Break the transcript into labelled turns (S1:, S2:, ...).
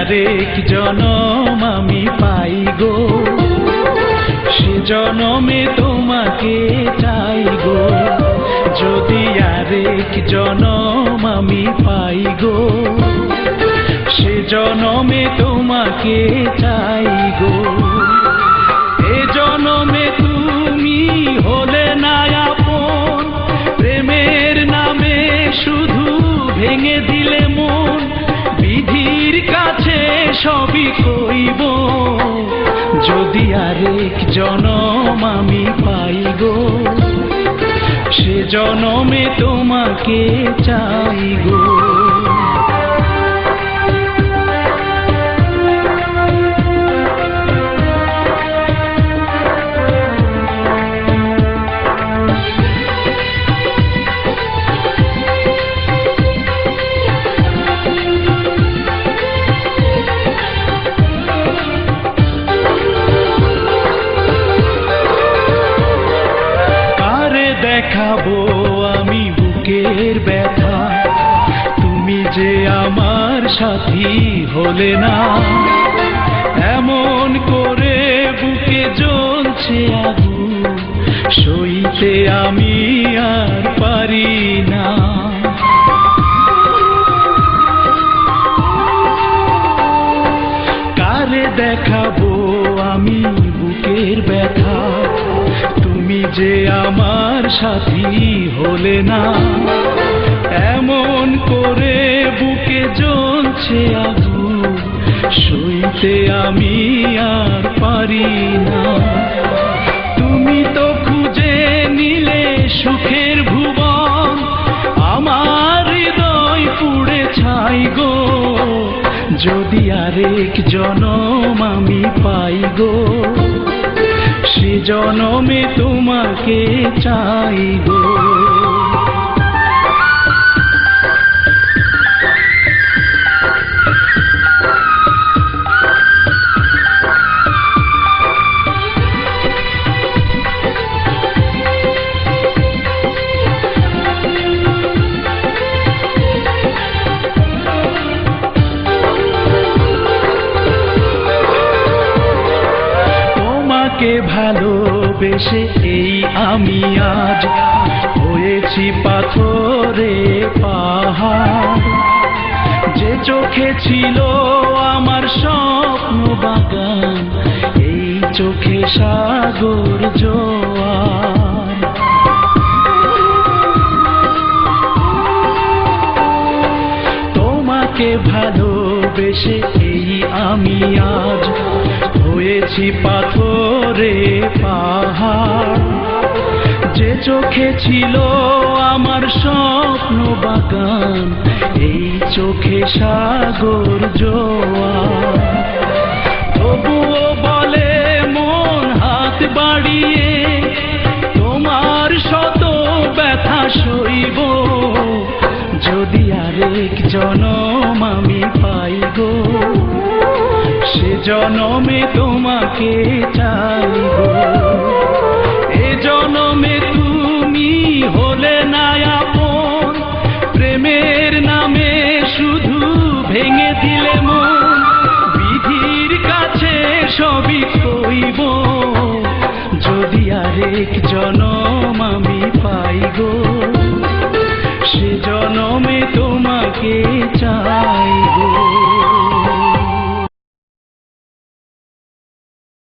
S1: আরেক জনম আমি পাই গো, সে জনমে তোমাকে চাই গো। যদি আরেক জনম আমি পাই গো, সে জনমে তোমাকে চাই গো। এ জনমে তুমি হলে না আপন, প্রেমের নামে শুধু ভেঙে দিলে মন। বিধির কাছে সবই কইব, যদি আরেক জনম আমি পাই গো, সে জনমে তোমাকে চাই গো। দেখাবো আমি বুকের ব্যথা, তুমি যে আমার সাথী হলে না। এমন করে বুকে জ্বলছে আগুন, সইতে আমি আর পারি না। কারে দেখাবো আমি বুকের ব্যথা, তুমি যে আমার সাথী হলে না। এমন করে বুকে জ্বলছে আগুন, সইতে আমি আর পারি না। তুমি তো খুঁজে নিলে সুখের ভুবন, আমার হৃদয় পুড়ে ছাই গো। যদি আরেক জনম আমি পাই গো, সে জনমে তোমাকে চাই গো। তোমাকে ভালোবেসে এই আমি আজ হয়েছি পাথরে পাহাড়। যে চোখে ছিল আমার স্বপ্ন বাগান, এই চোখে সাগর জোয়ার। তোমাকে ভালোবেসে এই আমি আজ হয়েছি পাথরে পাহাড়। যে চোখে ছিল আমার স্বপ্ন বাগান, এই চোখে সাগর জোয়ার। তবুও বলে মন হাত বাড়িয়ে, তোমার শত ব্যথা সইব। যদি আরেক জনম আমি পাই গো, সে জনমে তোমাকে চাই গো। এ জনমে তুমি হলে না আপন, প্রেমের নামে শুধু ভেঙে দিলে মন। বিধির কাছে সবই কইব, যদি আরেক জনম আমি পাই গো, সে জনমে তোমাকে চাই।